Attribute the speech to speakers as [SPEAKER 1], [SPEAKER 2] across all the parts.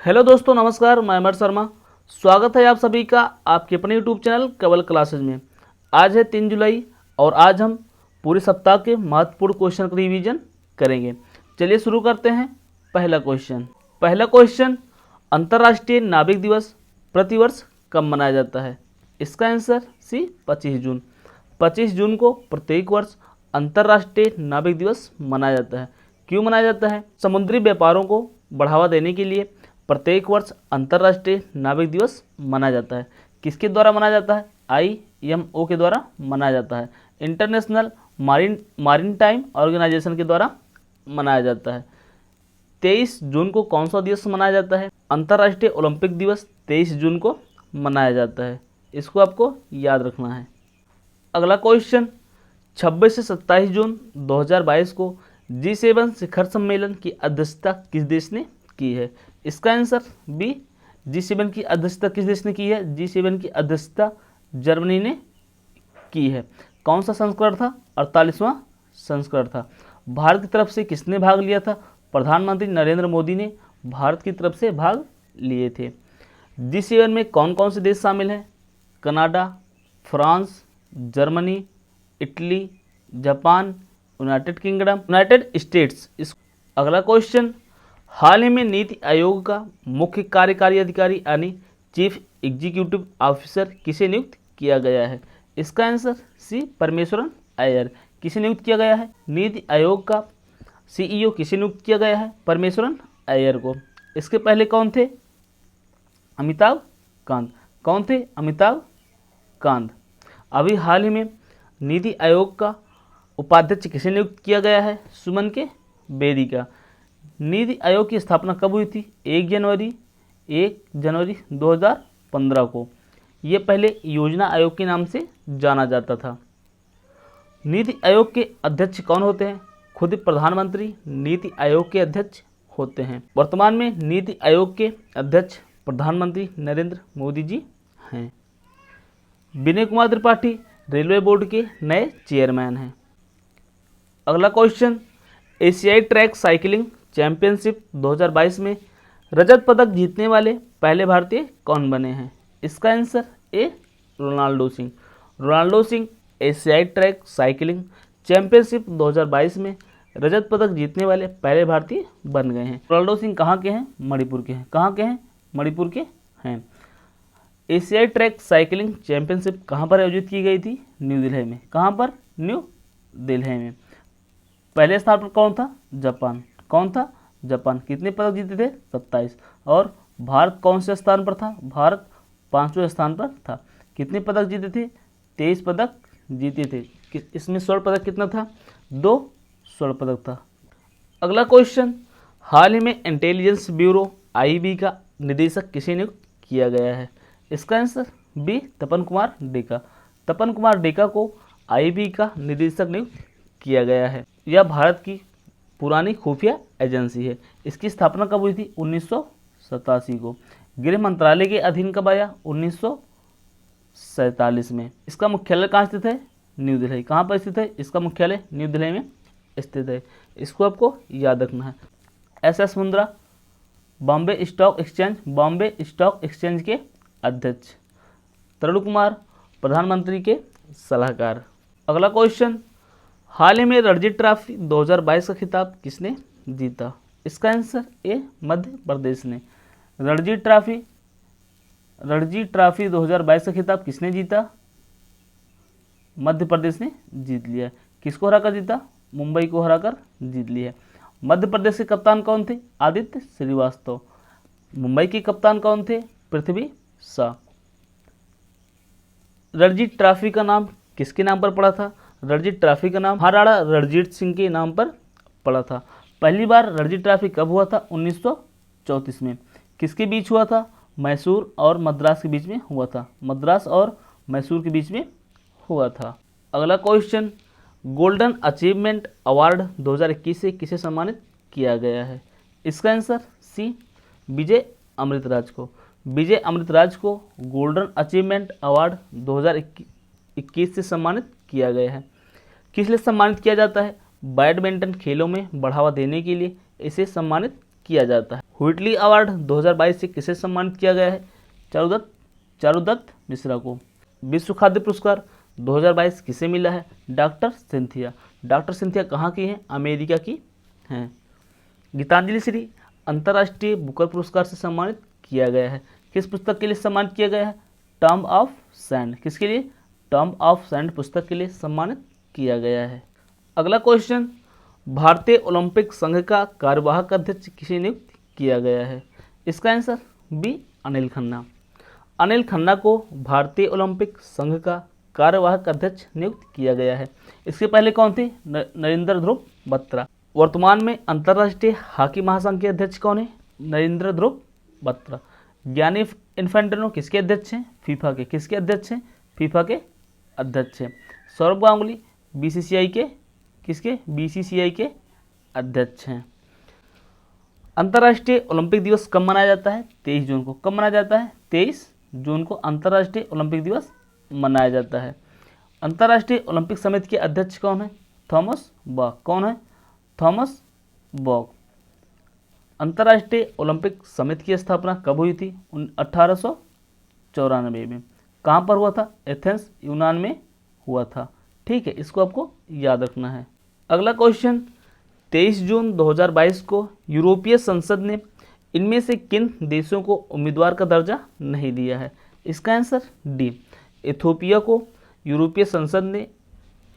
[SPEAKER 1] Hello दोस्तों, नमस्कार। मैं अमर शर्मा। स्वागत है आप सभी का आपके अपने यूट्यूब चैनल केवल क्लासेज में। आज है 3 जुलाई और आज हम पूरे सप्ताह के महत्वपूर्ण क्वेश्चन का रिवीजन करेंगे। चलिए शुरू करते हैं। पहला क्वेश्चन, अंतर्राष्ट्रीय नाविक दिवस प्रतिवर्ष कब मनाया जाता है? इसका आंसर सी 25 जून। 25 जून को प्रत्येक वर्ष अंतर्राष्ट्रीय नाविक दिवस मनाया जाता है। क्यों मनाया जाता है? समुद्री व्यापारों को बढ़ावा देने के लिए प्रत्येक वर्ष अंतर्राष्ट्रीय नाविक दिवस मनाया जाता है। किसके द्वारा मनाया जाता है? IMO के द्वारा मनाया जाता है। इंटरनेशनल मारीटाइम ऑर्गेनाइजेशन के द्वारा मनाया जाता है। 23 जून को कौन सा दिवस मनाया जाता है? अंतर्राष्ट्रीय ओलंपिक दिवस 23 जून को मनाया जाता है। इसको आपको याद रखना है। अगला क्वेश्चन, 26 से 27 जून 2022 को G7 शिखर सम्मेलन की अध्यक्षता किस देश ने की है? इसका आंसर बी। G7 की अध्यक्षता किस देश ने की है? G7 की अध्यक्षता जर्मनी ने की है। कौन सा संस्करण था? 48वां संस्करण था। भारत की तरफ से किसने भाग लिया था? प्रधानमंत्री नरेंद्र मोदी ने भारत की तरफ से भाग लिए थे। G7 में कौन कौन से देश शामिल हैं? Canada, France, Germany, Italy, Japan, United kingdom, United states. अगला क्वेश्चन, हाल ही में नीति आयोग का मुख्य कार्यकारी अधिकारी यानी चीफ एग्जीक्यूटिव ऑफिसर किसे नियुक्त किया गया है? इसका आंसर सी परमेश्वरन अय्यर। किसे नियुक्त किया गया है? नीति आयोग का CEO किसे नियुक्त किया गया है? परमेश्वरन अय्यर को। इसके पहले कौन थे? अमिताभ कांत। कौन थे? अमिताभ कांत। अभी हाल ही में नीति आयोग का उपाध्यक्ष किसे नियुक्त किया गया है? सुमन के बेदी का। नीति आयोग की स्थापना कब हुई थी? 1 जनवरी 2015 को। ये पहले योजना आयोग के नाम से जाना जाता था। नीति आयोग के अध्यक्ष कौन होते हैं? खुद प्रधानमंत्री नीति आयोग के अध्यक्ष होते हैं। वर्तमान में नीति आयोग के अध्यक्ष प्रधानमंत्री नरेंद्र मोदी जी हैं। विनय कुमार त्रिपाठी रेलवे बोर्ड के नए चेयरमैन हैं। अगला क्वेश्चन, एशियाई ट्रैक साइकिलिंग चैंपियनशिप 2022 में रजत पदक जीतने वाले पहले भारतीय कौन बने हैं? इसका answer A Ronaldo Singh. Ronaldo Singh एशियाई ट्रैक साइकिलिंग चैंपियनशिप 2022 में रजत पदक जीतने वाले पहले भारतीय बन गए हैं। रोनाल्डो सिंह कहाँ के हैं? मणिपुर के हैं। कहाँ के हैं? मणिपुर के हैं। एशियाई ट्रैक साइकिलिंग चैंपियनशिप कहाँ पर आयोजित की गई थी? न्यू दिल्ली में। कहाँ पर? न्यू दिल्ली में। पहले स्थान पर कौन था? जापान। कौन था? जापान। कितने पदक जीते थे? 27। और भारत कौन से स्थान पर था? भारत 5वें स्थान पर था। कितने पदक जीते थे? 23 पदक जीते थे। इसमें स्वर्ण पदक कितना था? 2 स्वर्ण पदक था। अगला क्वेश्चन, हाल ही में इंटेलिजेंस ब्यूरो IB का निदेशक किसे नियुक्त किया गया है? इसका आंसर बी तपन कुमार डेका। तपन कुमार डेका को IB का निदेशक नियुक्त किया गया है। यह भारत की पुरानी खुफिया एजेंसी है। इसकी स्थापना कब हुई थी? 1987 को। गृह मंत्रालय के अधीन कब आया? 1947 में। इसका मुख्यालय कहाँ स्थित है? न्यू दिल्ली। कहाँ पर स्थित है? इसका मुख्यालय न्यू दिल्ली में स्थित है। इसको आपको याद रखना है। SS Mundra Bombay stock exchange के अध्यक्ष। तरुण कुमार प्रधानमंत्री के सलाहकार। अगला क्वेश्चन, हाल ही में रणजी ट्रॉफी 2022 का खिताब किसने जीता? इसका आंसर ए मध्य प्रदेश ने। रणजी ट्रॉफी 2022 का खिताब किसने जीता? मध्य प्रदेश ने जीत लिया। किसको हराकर जीता? मुंबई को हराकर जीत लिया। मध्य प्रदेश के कप्तान कौन थे? आदित्य श्रीवास्तव। मुंबई के कप्तान कौन थे? पृथ्वी शाह। रणजी ट्रॉफी का नाम किसके नाम पर पड़ा था? रणजी ट्रॉफी का नाम महाराणा रणजीत सिंह के नाम पर पड़ा था। पहली बार रणजी ट्रॉफी कब हुआ था? 1934 में। किसके बीच हुआ था? मैसूर और मद्रास के बीच में हुआ था। मद्रास और मैसूर के बीच में हुआ था। अगला क्वेश्चन, गोल्डन अचीवमेंट अवार्ड 2021 से किसे सम्मानित किया गया है? इसका आंसर सी विजय अमृतराज को। विजय अमृतराज को गोल्डन अचीवमेंट अवार्ड 2021 से सम्मानित किया गया है। किस लिए सम्मानित किया जाता है? बैडमिंटन खेलों में बढ़ावा देने के लिए इसे सम्मानित किया जाता है। व्हिटली अवार्ड 2022 से किसे सम्मानित किया गया है? चारुदत्त मिश्रा को। विश्व खाद्य पुरस्कार 2022 किसे मिला है? Doctor Cynthia. डॉक्टर सिंथिया कहाँ की हैं? अमेरिका की हैं। गीतांजलि श्री अंतर्राष्ट्रीय बुकर पुरस्कार से सम्मानित किया गया है। किस पुस्तक के लिए सम्मानित किया गया है? Term of sand. किसके लिए? टर्म ऑफ सैंड पुस्तक के लिए सम्मानित किया गया है। अगला क्वेश्चन, भारतीय ओलंपिक संघ का कार्यवाहक अध्यक्ष किसे नियुक्त किया गया है? इसका आंसर बी, अनिल खन्ना। अनिल खन्ना को भारतीय ओलंपिक संघ का कार्यवाहक अध्यक्ष नियुक्त किया गया है। इसके पहले कौन थे? नरेंद्र ध्रुव बत्रा। वर्तमान में अंतर्राष्ट्रीय हॉकी महासंघ के अध्यक्ष कौन है? नरेंद्र ध्रुव बत्रा। गियानी इन्फेंटिनो किसके अध्यक्ष हैं? फीफा के। किसके अध्यक्ष हैं? फीफा के अध्यक्ष हैं। सौरभ गांगुली बीसीसीआई के किसके? बीसीसीआई के अध्यक्ष हैं। अंतर्राष्ट्रीय ओलंपिक दिवस कब मनाया जाता है? 23 जून को। कब मनाया जाता है? 23 जून को अंतर्राष्ट्रीय ओलंपिक दिवस मनाया जाता है। अंतर्राष्ट्रीय ओलंपिक समिति के अध्यक्ष कौन है? थॉमस बॉक। कौन है? थॉमस बॉक। अंतर्राष्ट्रीय ओलंपिक समिति की स्थापना कब हुई थी? 1894 में। कहाँ पर हुआ था? एथेंस, यूनान में हुआ था। ठीक है, इसको आपको याद रखना है। अगला क्वेश्चन, 23 जून 2022 को यूरोपीय संसद ने इनमें से किन देशों को उम्मीदवार का दर्जा नहीं दिया है? इसका आंसर डी, इथियोपिया को यूरोपीय संसद ने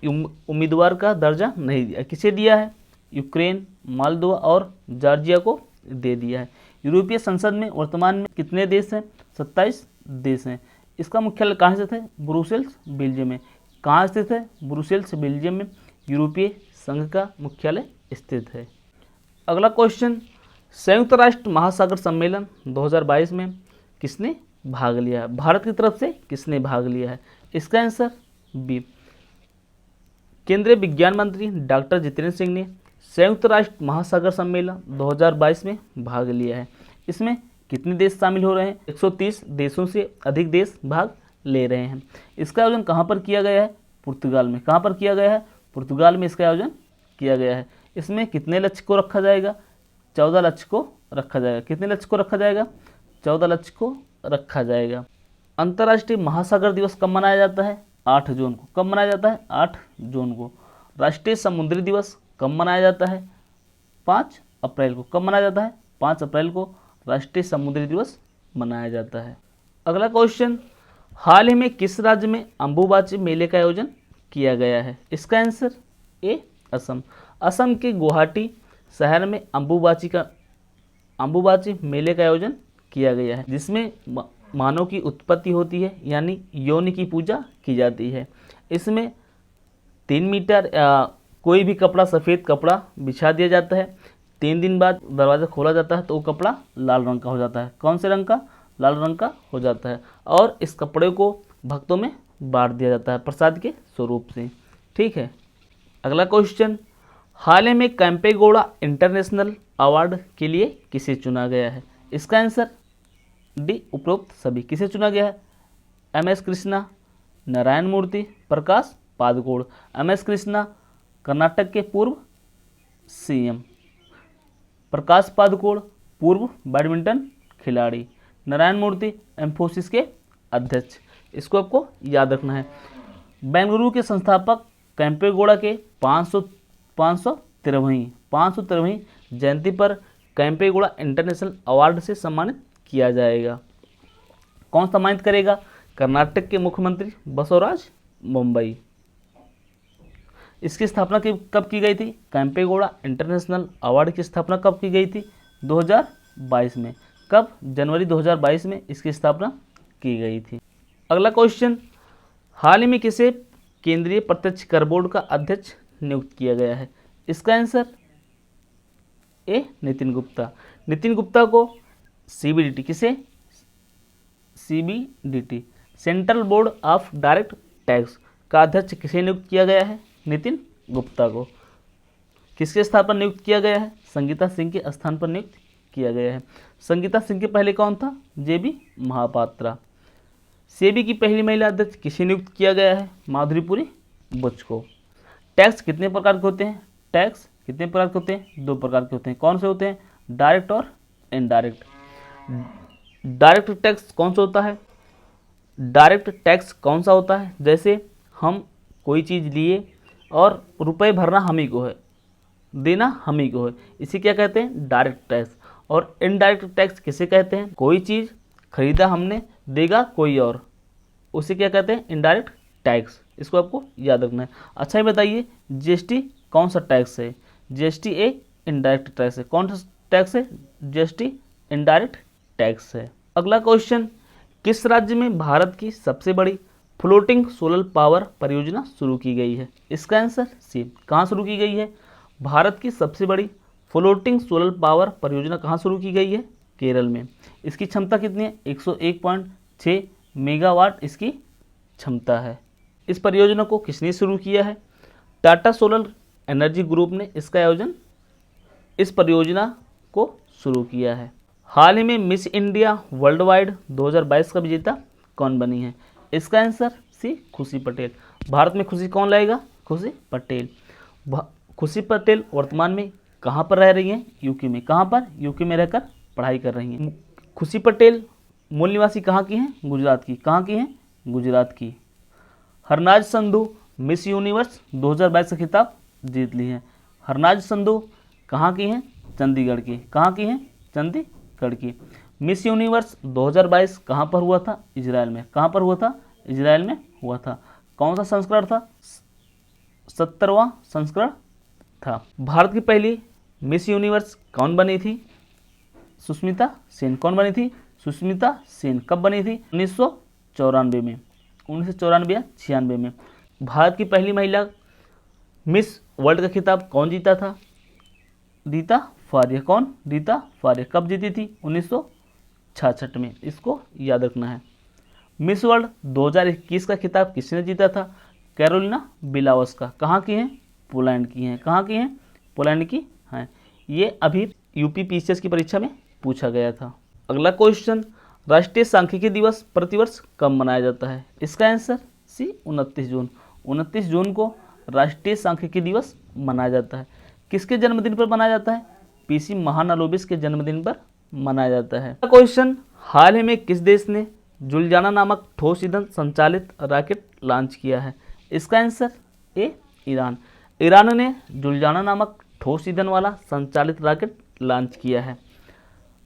[SPEAKER 1] उम्मीदवार का दर्जा नहीं दिया। किसे दिया है? यूक्रेन, मालदोवा और जॉर्जिया को दे दिया है। यूरोपीय संसद में वर्तमान में कितने देश हैं? 27 देश हैं। इसका मुख्यालय कहाँ स्थित है? ब्रुसेल्स, बेल्जियम में। कहाँ स्थित है? ब्रुसेल्स, बेल्जियम में यूरोपीय संघ का मुख्यालय स्थित है। अगला क्वेश्चन, संयुक्त राष्ट्र महासागर सम्मेलन 2022 में किसने भाग लिया है? भारत की तरफ से किसने भाग लिया है? इसका आंसर बी, केंद्रीय विज्ञान मंत्री डॉक्टर जितेंद्र सिंह ने संयुक्त राष्ट्र महासागर सम्मेलन 2022 में भाग लिया है। इसमें कितने देश शामिल हो रहे हैं? 130 देशों से अधिक देश भाग ले रहे हैं। इसका आयोजन कहाँ पर किया गया है? पुर्तगाल में। कहाँ पर किया गया है? पुर्तगाल में इसका आयोजन किया गया है। इसमें कितने लक्ष्य को रखा जाएगा? 14 लक्ष्य को रखा जाएगा। कितने लक्ष्य को रखा जाएगा? 14 लक्ष्य को रखा जाएगा। अंतर्राष्ट्रीय महासागर दिवस कब मनाया जाता है? 8 जून को। कब मनाया जाता है? 8 जून को। राष्ट्रीय समुद्री दिवस कब मनाया जाता है? 5 अप्रैल को। कब मनाया जाता है? 5 अप्रैल को राष्ट्रीय समुद्री दिवस मनाया जाता है। अगला क्वेश्चन, हाल ही में किस राज्य में अंबुबाची मेले का आयोजन किया गया है? इसका आंसर ए, असम। असम के गुवाहाटी शहर में अंबुबाची मेले का आयोजन किया गया है, जिसमें मानव की उत्पत्ति होती है, यानी योनि की पूजा की जाती है। इसमें 3 मीटर कोई भी कपड़ा, सफ़ेद कपड़ा बिछा दिया जाता है। 3 दिन बाद दरवाज़ा खोला जाता है तो वो कपड़ा लाल रंग का हो जाता है। कौन से रंग का? लाल रंग का हो जाता है। और इस कपड़े को भक्तों में बांट दिया जाता है प्रसाद के स्वरूप से। ठीक है। अगला क्वेश्चन, हाल ही में कैंपेगौड़ा इंटरनेशनल अवार्ड के लिए किसे चुना गया है? इसका आंसर डी, उपरोक्त सभी। किसे चुना गया है? MS कृष्णा, नारायण मूर्ति, प्रकाश पादुकोण। MS कृष्णा कर्नाटक के पूर्व CM, प्रकाश पादुकोण पूर्व बैडमिंटन खिलाड़ी, नारायण मूर्ति एम्फोसिस के अध्यक्ष। इसको आपको याद रखना है। बेंगलुरु के संस्थापक कैंपेगौड़ा के 513वीं जयंती पर कैंपेगौड़ा इंटरनेशनल अवार्ड से सम्मानित किया जाएगा। कौन सम्मानित करेगा? कर्नाटक के मुख्यमंत्री बसवराज मुंबई। इसकी स्थापना कब की गई थी? कैंपेगौड़ा इंटरनेशनल अवार्ड की स्थापना कब की गई थी? 2022 में। कब? जनवरी 2022 में इसकी स्थापना की गई थी। अगला क्वेश्चन, हाल ही में किसे केंद्रीय प्रत्यक्ष कर बोर्ड का अध्यक्ष नियुक्त किया गया है? इसका आंसर ए, नितिन गुप्ता। नितिन गुप्ता को CBDT, किसे? CBDT central board of direct tax का अध्यक्ष किसे नियुक्त किया गया है? नितिन गुप्ता को। किसके स्थान पर नियुक्त किया गया है? संगीता सिंह के स्थान पर नियुक्त किया गया है। संगीता सिंह के पहले कौन था? JB महापात्रा। सेबी की पहली महिला अध्यक्ष किसे नियुक्त किया गया है? माधुरीपुरी बुच को। टैक्स कितने प्रकार के होते हैं? टैक्स कितने प्रकार के होते हैं? 2 प्रकार के होते हैं। कौन से होते हैं? डायरेक्ट और इनडायरेक्ट। डायरेक्ट टैक्स कौन सा होता है? डायरेक्ट टैक्स कौन सा होता है? जैसे हम कोई चीज़ लिए और रुपए भरना हम ही को है, देना हम ही को है, इसे क्या कहते हैं? Direct tax. और इनडायरेक्ट टैक्स किसे कहते हैं? कोई चीज़ खरीदा हमने, देगा कोई और, उसे क्या कहते हैं? Indirect tax. इसको आपको याद रखना है। अच्छा ये बताइए, जीएसटी कौन सा टैक्स है? जीएसटी एक इनडायरेक्ट टैक्स है। कौन सा टैक्स है? जीएसटी इनडायरेक्ट टैक्स है। अगला क्वेश्चन, किस राज्य में भारत की सबसे बड़ी फ्लोटिंग सोलर पावर परियोजना शुरू की गई है? इसका आंसर सी। कहाँ शुरू की गई है? भारत की सबसे बड़ी फ्लोटिंग सोलर पावर परियोजना कहाँ शुरू की गई है? केरल में। इसकी क्षमता कितनी है? 101.6 मेगावाट इसकी क्षमता है। इस परियोजना को किसने शुरू किया है? टाटा सोलर एनर्जी ग्रुप ने इसका आयोजन, इस परियोजना को शुरू किया है। हाल ही में मिस इंडिया वर्ल्ड वाइड 2022 का विजेता कौन बनी है? इसका आंसर सी, खुशी पटेल। भारत में खुशी कौन लाएगा? खुशी पटेल। खुशी पटेल वर्तमान में कहाँ पर रह रही हैं? यूके में। कहाँ पर? यूके में रहकर पढ़ाई कर रही हैं। खुशी पटेल मूल निवासी कहाँ की हैं? गुजरात की। कहाँ की हैं? गुजरात की। हरनाज संधू मिस यूनिवर्स 2022 का खिताब जीत ली है। हरनाज संधू कहाँ की हैं? चंडीगढ़ की। कहाँ की हैं? चंडीगढ़ की। मिस यूनिवर्स 2022 कहाँ पर हुआ था? इजराइल में। कहाँ पर हुआ था? इजराइल में हुआ था। कौन सा संस्करण था? 70वां संस्करण था। भारत की पहली मिस यूनिवर्स कौन बनी थी? सुष्मिता सेन। कौन बनी थी? सुष्मिता सेन। कब बनी थी? 1994 में। 1994 या 96 में। भारत की पहली महिला मिस वर्ल्ड का खिताब कौन जीता था? रीता फारिया। कौन? रीता फारिया। कब जीती थी? 1966 में। इसको याद रखना है। मिस वर्ल्ड 2021 का खिताब किसने जीता था? Carolina Bielawska. कहाँ की हैं? पोलैंड की हैं। कहाँ की हैं? पोलैंड की हैं। ये अभी यूपी पीसीएस की परीक्षा में पूछा गया था। अगला क्वेश्चन, राष्ट्रीय सांख्यिकी दिवस प्रतिवर्ष कब मनाया जाता है? इसका आंसर सी, 29 जून। 29 जून को राष्ट्रीय सांख्यिकी दिवस मनाया जाता है। किसके जन्मदिन पर मनाया जाता है? पीसी महालनोबिस के जन्मदिन पर मनाया जाता है। क्वेश्चन, हाल ही में किस देश ने जुलजाना नामक ठोस ईंधन संचालित रॉकेट लॉन्च किया है? इसका आंसर ए, ईरान। ईरान ने जुलजाना नामक ठोस ईंधन वाला संचालित रॉकेट लॉन्च किया है।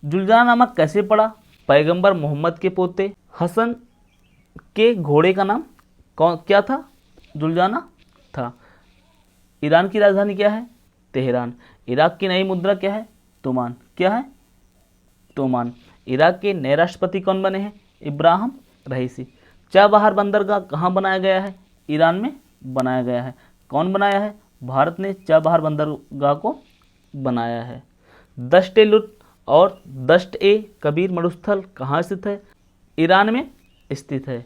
[SPEAKER 1] जुलजाना नामक कैसे पड़ा? पैगंबर मोहम्मद के पोते हसन के घोड़े का नाम क्या था? जुलजाना था। ईरान की राजधानी क्या है? तेहरान। इराक की नई मुद्रा क्या है? तोमान। क्या है? तोमान। इराक के नए राष्ट्रपति कौन बने हैं? इब्राहिम रईसी। चाबहार बंदरगाह कहाँ बनाया गया है? ईरान में बनाया गया है। कौन बनाया है? भारत ने चाबहार बंदरगाह को बनाया है। दश्त ए लुट और दश्त ए कबीर मरुस्थल कहाँ स्थित है? ईरान में स्थित है।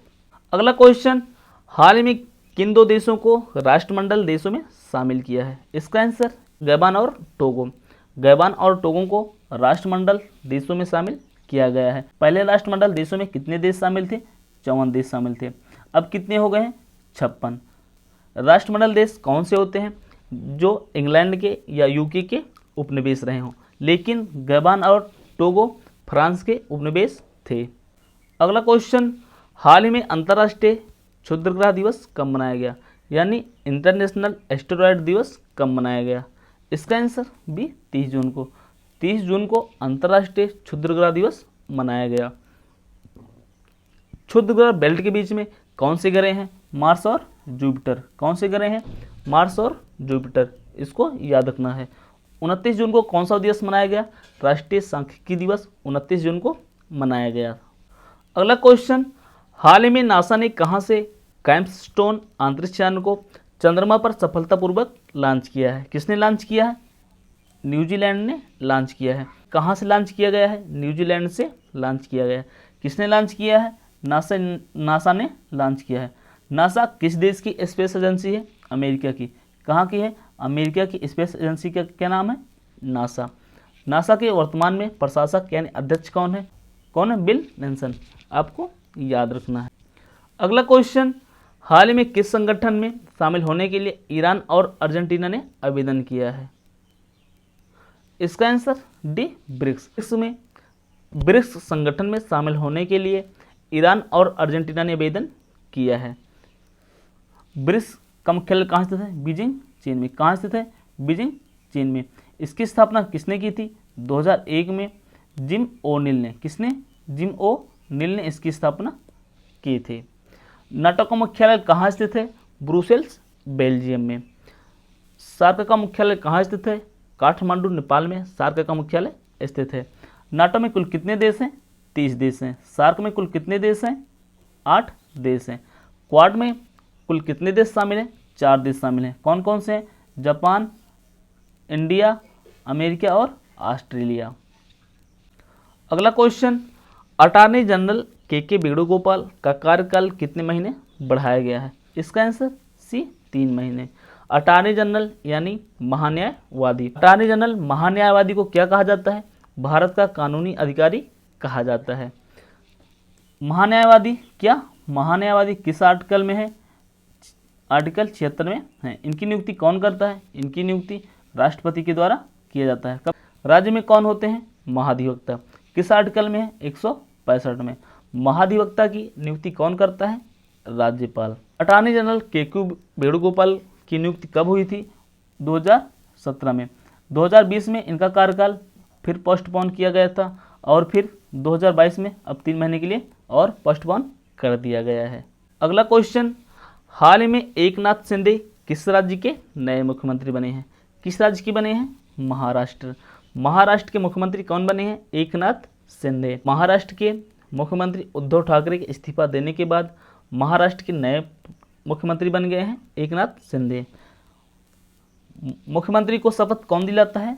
[SPEAKER 1] अगला क्वेश्चन, हाल ही में किन दो देशों को राष्ट्रमंडल देशों में शामिल किया है? इसका आंसर गैबान और टोगो। गैबान और टोगो को राष्ट्रमंडल देशों में शामिल किया गया है। पहले राष्ट्रमंडल देशों में कितने देश शामिल थे? 54 देश शामिल थे। अब कितने हो गए हैं? 56। राष्ट्रमंडल देश कौन से होते हैं? जो इंग्लैंड के या यूके के उपनिवेश रहे हों, लेकिन गैबान और टोगो फ्रांस के उपनिवेश थे। अगला क्वेश्चन, हाल ही में अंतर्राष्ट्रीय क्षुद्रग्रह दिवस कब मनाया गया? यानी इंटरनेशनल एस्टेरॉयड दिवस कब मनाया गया? इसका आंसर बी, 30 जून को। 30 जून को अंतर्राष्ट्रीय क्षुद्रग्रह दिवस मनाया गया। क्षुद्रग्रह बेल्ट के बीच में कौन से ग्रह हैं? मार्स और जुपिटर। कौन से ग्रह हैं? मार्स और जुपिटर। इसको याद रखना है। 29 जून को कौन सा दिवस मनाया गया? राष्ट्रीय सांख्यिकी दिवस 29 जून को मनाया गया। अगला क्वेश्चन, हाल ही में नासा ने कहां से कैम्पस्टोन अंतरिक्ष यान को चंद्रमा पर सफलतापूर्वक लॉन्च किया है? किसने लॉन्च किया है? न्यूजीलैंड ने लॉन्च किया है। कहां से लॉन्च किया गया है? न्यूजीलैंड से लॉन्च किया गया है। किसने लॉन्च किया है? नासा ने लॉन्च किया है। नासा किस देश की स्पेस एजेंसी है? अमेरिका की। कहाँ की है? अमेरिका की स्पेस एजेंसी का क्या नाम है? नासा। नासा के वर्तमान में प्रशासक यानी अध्यक्ष कौन है? कौन है? Bill Nelson. आपको याद रखना है। अगला क्वेश्चन, हाल ही में किस संगठन में शामिल होने के लिए ईरान और अर्जेंटीना ने आवेदन किया है? इसका आंसर डी, ब्रिक्स। ब्रिक्स में ब्रिक्स संगठन में शामिल होने के लिए ईरान और अर्जेंटीना ने आवेदन किया है। ब्रिक्स का मुख्यालय कहाँ स्थित है? बीजिंग, चीन में। कहाँ स्थित है? बीजिंग, चीन में। इसकी स्थापना किसने की थी? 2001 में जिम ओ'नील ने। किसने? जिम ओ'नील ने इसकी स्थापना की थी। नाटो का मुख्यालय कहाँ स्थित है? ब्रुसेल्स, बेल्जियम में। सार्क का मुख्यालय कहाँ स्थित है? काठमांडू, नेपाल में सार्क का मुख्यालय स्थित है। नाटो में कुल कितने देश हैं? 30 देश हैं। सार्क में कुल कितने देश हैं? 8 देश हैं। क्वाड में कुल कितने देश शामिल हैं? 4 देश शामिल हैं। कौन कौन से हैं? जापान, इंडिया, अमेरिका और ऑस्ट्रेलिया। अगला क्वेश्चन, अटॉर्नी जनरल के वेणुगोपाल का कार्यकाल कितने महीने बढ़ाया गया है? इसका आंसर सी, 3 महीने। अटॉर्नी जनरल यानी महान्यायवादी। अटॉर्नी जनरल महान्यायवादी को क्या कहा जाता है? भारत का कानूनी अधिकारी कहा जाता है। महान्यायवादी क्या? महान्यायवादी किस आर्टिकल में है? आर्टिकल 76 में है। इनकी नियुक्ति कौन करता है? इनकी नियुक्ति राष्ट्रपति के द्वारा किया जाता है। कब? राज्य में कौन होते हैं? महाधिवक्ता। किस आर्टिकल में है? 165 में। महाधिवक्ता की नियुक्ति कौन करता है? राज्यपाल। अटॉर्नी जनरल के वेणुगोपाल की नियुक्ति कब हुई थी? 2017 में। 2020 में इनका कार्यकाल फिर पोस्टपोन किया गया था और फिर 2022 में अब 3 महीने के लिए और पोस्टपोन कर दिया गया है। अगला क्वेश्चन, हाल ही में एकनाथ शिंदे किस राज्य के नए मुख्यमंत्री बने हैं? किस राज्य के बने हैं? महाराष्ट्र। महाराष्ट्र के मुख्यमंत्री कौन बने हैं? एकनाथ शिंदे। महाराष्ट्र के मुख्यमंत्री उद्धव ठाकरे के इस्तीफा देने के बाद महाराष्ट्र के नए मुख्यमंत्री बन गए हैं एकनाथ शिंदे। मुख्यमंत्री को शपथ कौन दिलाता है?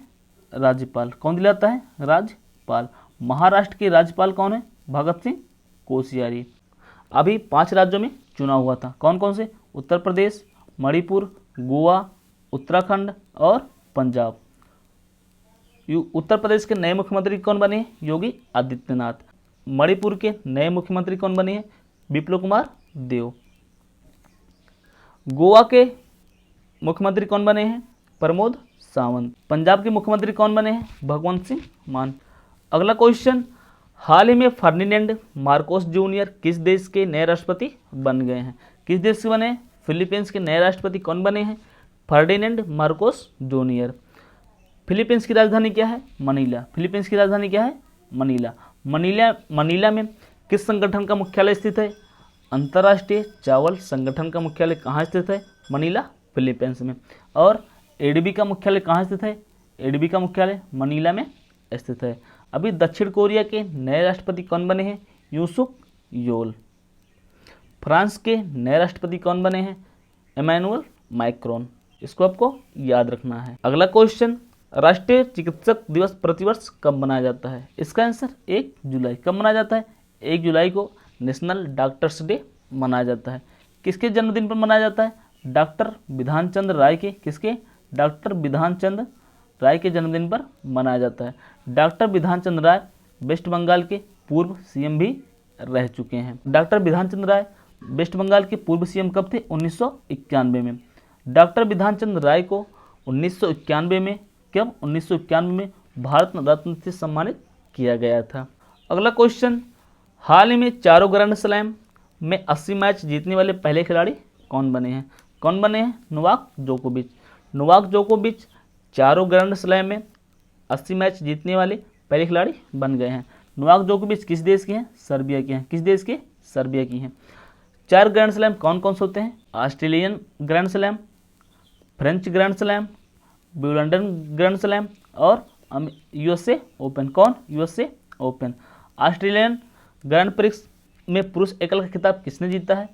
[SPEAKER 1] राज्यपाल। कौन दिलाता है? राज्यपाल। महाराष्ट्र के राज्यपाल कौन है? भगत सिंह कोश्यारी। अभी 5 राज्यों में चुनाव हुआ था। कौन कौन से? उत्तर प्रदेश, मणिपुर, गोवा, उत्तराखंड और पंजाब। उत्तर प्रदेश के नए मुख्यमंत्री कौन बने हैं? योगी आदित्यनाथ। मणिपुर के नए मुख्यमंत्री कौन बने हैं? विप्लव कुमार देव। गोवा के मुख्यमंत्री कौन बने हैं? प्रमोद सावंत। पंजाब के मुख्यमंत्री कौन बने हैं? भगवंत सिंह मान। अगला क्वेश्चन, हाल ही में फर्डिनेंड मार्कोस जूनियर किस देश के नए राष्ट्रपति बन गए हैं? किस देश के बने हैं? फिलीपींस के नए राष्ट्रपति कौन बने हैं? Ferdinand Marcos junior. फिलीपींस की राजधानी क्या है? मनीला। फिलीपींस की राजधानी क्या है? मनीला। मनीला में किस संगठन का मुख्यालय स्थित है? अंतर्राष्ट्रीय चावल संगठन का मुख्यालय कहाँ स्थित है? मनीला, फिलीपींस में। और एडीबी का मुख्यालय कहाँ स्थित है? एडीबी का मुख्यालय मनीला में स्थित है। अभी दक्षिण कोरिया के नए राष्ट्रपति कौन बने हैं? यूसुफ योल। फ्रांस के नए राष्ट्रपति कौन बने हैं? Emmanuel Macron. इसको आपको याद रखना है। अगला क्वेश्चन, राष्ट्रीय चिकित्सक दिवस प्रतिवर्ष कब मनाया जाता है? इसका आंसर 1 जुलाई। कब मनाया जाता है? 1 जुलाई को नेशनल डॉक्टर्स डे मनाया जाता है। किसके जन्मदिन पर मनाया जाता है? डॉक्टर बिधान चंद्र राय के। किसके? डॉक्टर बिधान चंद्र राय के जन्मदिन पर मनाया जाता है। डॉक्टर बिधान चंद्र राय वेस्ट बंगाल के पूर्व सीएम भी रह चुके हैं। डॉक्टर बिधान चंद्र राय वेस्ट बंगाल के पूर्व सीएम कब थे? 1991 में। डॉक्टर बिधान चंद्र राय को 1991 में, कब? 1991 में भारत रत्न से सम्मानित किया गया था। अगला क्वेश्चन, हाल ही में चारों ग्रैंड स्लैम में 80 मैच जीतने वाले पहले खिलाड़ी कौन बने हैं? कौन बने हैं? नोवाक जोकोविच। नोवाक जोकोविच चारों ग्रैंड स्लैम में 80 मैच जीतने वाले पहले खिलाड़ी बन गए हैं। नोवाक जोकोविच किस देश के हैं? सर्बिया के हैं। किस देश के? सर्बिया की हैं। 4 ग्रैंड स्लैम कौन कौन से होते हैं? Australian grand slam, French grand slam, Wimbledon grand slam और यूएसए ओपन। कौन? USA open. Australian grand prix में पुरुष एकल का खिताब किसने जीता है?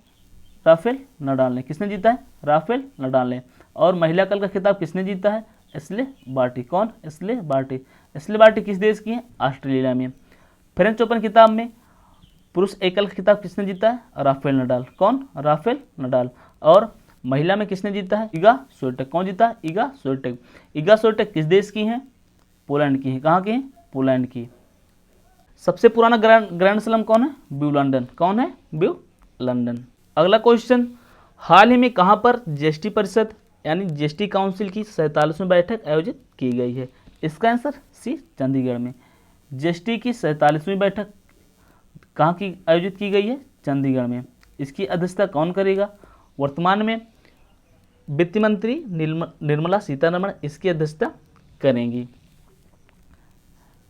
[SPEAKER 1] राफेल नडाल ने। किसने जीता है? राफेल नडाल ने। और महिला एकल का खिताब किसने जीता है? Ashleigh Barty. कौन? Ashleigh Barty. एशले बार्टी किस देश की है? ऑस्ट्रेलिया में। फ्रेंच ओपन खिताब में पुरुष एकल का खिताब किसने जीता है? Rafael Nadal. कौन? Rafael Nadal. और महिला में किसने जीता है? Iga Swiatek. कौन जीता है? Iga Swiatek. इगा स्विएटेक किस देश की हैं? पोलैंड की हैं। कहाँ की हैं? पोलैंड की। सबसे पुराना ग्रैंड स्लैम कौन है? विंबलडन। कौन है? विंबलडन। अगला क्वेश्चन, हाल ही में कहाँ पर जीएसटी परिषद यानी जीएसटी काउंसिल की 47वीं बैठक आयोजित की गई है? इसका आंसर सी, चंडीगढ़ में। जीएसटी की 47वीं बैठक कहाँ की आयोजित की गई है? चंडीगढ़ में। इसकी अध्यक्षता कौन करेगा? वर्तमान में वित्त मंत्री निर्मला सीतारमण इसकी अध्यक्षता करेंगी।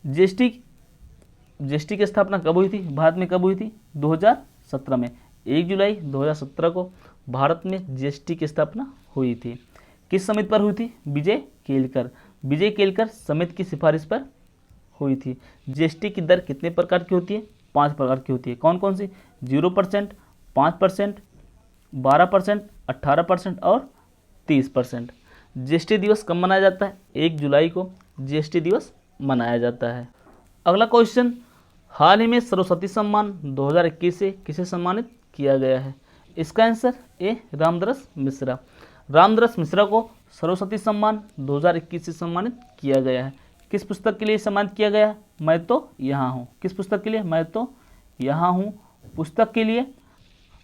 [SPEAKER 1] जीएसटी की स्थापना कब हुई थी? भारत में कब हुई थी? 2017 में। 1 जुलाई 2017 को भारत में जीएसटी की स्थापना हुई थी। किस समिति पर हुई थी? विजय केलकर समिति की सिफारिश पर हुई थी। जीएसटी की दर कितने प्रकार की होती है? 5 प्रकार की होती है। कौन कौन सी? 0%, 5%, 12%, 18% और 30%। जीएसटी दिवस कब मनाया जाता है? 1 जुलाई को जीएसटी दिवस मनाया जाता है। अगला क्वेश्चन, हाल ही में सरस्वती सम्मान 2021 से किसे सम्मानित किया गया है? इसका आंसर ए रामदरस मिश्रा। रामदरस मिश्रा को सरस्वती सम्मान 2021 से सम्मानित किया गया है। किस पुस्तक के लिए सम्मानित किया गया है? मैं तो यहाँ हूँ। किस पुस्तक के लिए? मैं तो यहाँ हूँ पुस्तक के लिए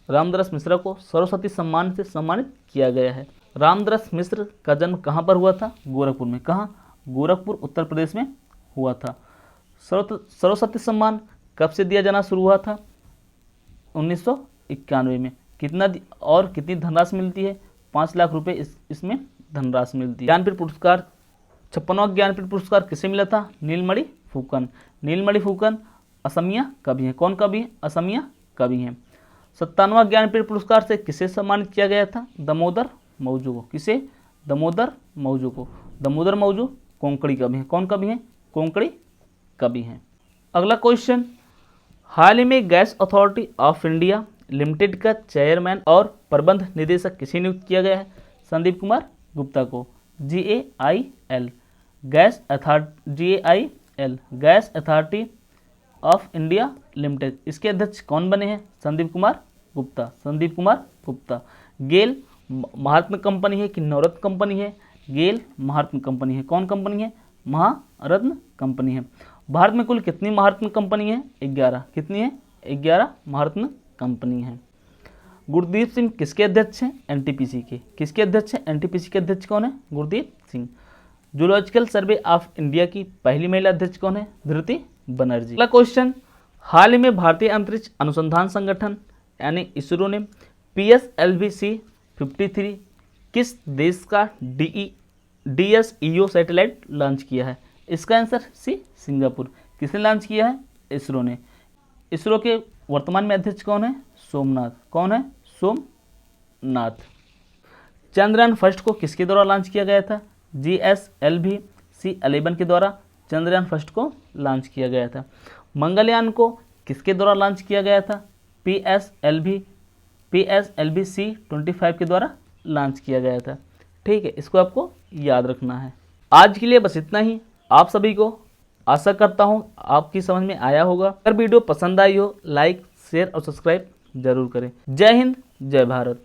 [SPEAKER 1] रामदरस मिश्रा को सरस्वती सम्मान से सम्मानित किया गया है। रामदरस मिश्र का जन्म कहाँ पर हुआ था? गोरखपुर में। कहाँ? गोरखपुर उत्तर प्रदेश में हुआ था। सरस्वती सम्मान कब से दिया जाना शुरू हुआ था? 1991 में। कितनी धनराशि मिलती है? 5 लाख रुपए इसमें धनराशि मिलती है। ज्ञानपीठ पुरस्कार 56वां ज्ञानपीठ पुरस्कार किसे मिला था? नीलमणि फुकन। नीलमणि फुकन असमिया कवि हैं। कौन कवि हैं? असमिया कवि हैं। 57वां ज्ञानपीठ पुरस्कार से किसे सम्मानित किया गया था? दामोदर मौजू को। किसे? दामोदर मौजू को। दामोदर मौजू कोंकणी कवि हैं। कौन कवि हैं? कोंकणी कवि हैं। अगला क्वेश्चन, हाल ही में gas authority of India limited का चेयरमैन और प्रबंध निदेशक किसे नियुक्त किया गया है? संदीप कुमार गुप्ता को। GAIL gas authority of India limited, इसके अध्यक्ष कौन बने हैं? संदीप कुमार गुप्ता। गेल महारत्न कंपनी है कि नवरत्न कंपनी है? गेल महारत्न कंपनी है। कौन कंपनी है? महारत्न कंपनी है। भारत में कुल कितनी महारत्न कंपनी है? 11। कितनी है? 11 महारत्न कंपनी है। गुरदीप सिंह किसके अध्यक्ष हैं? एनटीपीसी के। किसके अध्यक्ष हैं? एनटीपीसी के अध्यक्ष कौन है? Gurdeep Singh. Zoological survey of India की पहली महिला अध्यक्ष कौन है? धृति बनर्जी। अगला क्वेश्चन, हाल ही में भारतीय अंतरिक्ष अनुसंधान संगठन यानी इसरो ने PSLV-C53 किस देश का DSEO सैटेलाइट लॉन्च किया है? इसका आंसर सी सिंगापुर। किसने लॉन्च किया है? इसरो ने। इसरो के वर्तमान में अध्यक्ष कौन है? सोमनाथ। कौन है? सोमनाथ। चंद्रयान फर्स्ट को किसके द्वारा लॉन्च किया गया था? GSLV-C11 के द्वारा चंद्रयान फर्स्ट को लॉन्च किया गया था। मंगलयान को किसके द्वारा लॉन्च किया गया था? PSLV-C25 के द्वारा लॉन्च किया गया था। ठीक है, इसको आपको याद रखना है। आज के लिए बस इतना ही। आप सभी को आशा करता हूँ आपकी समझ में आया होगा। अगर वीडियो पसंद आई हो लाइक शेयर और सब्सक्राइब जरूर करें। जय हिंद, जय भारत।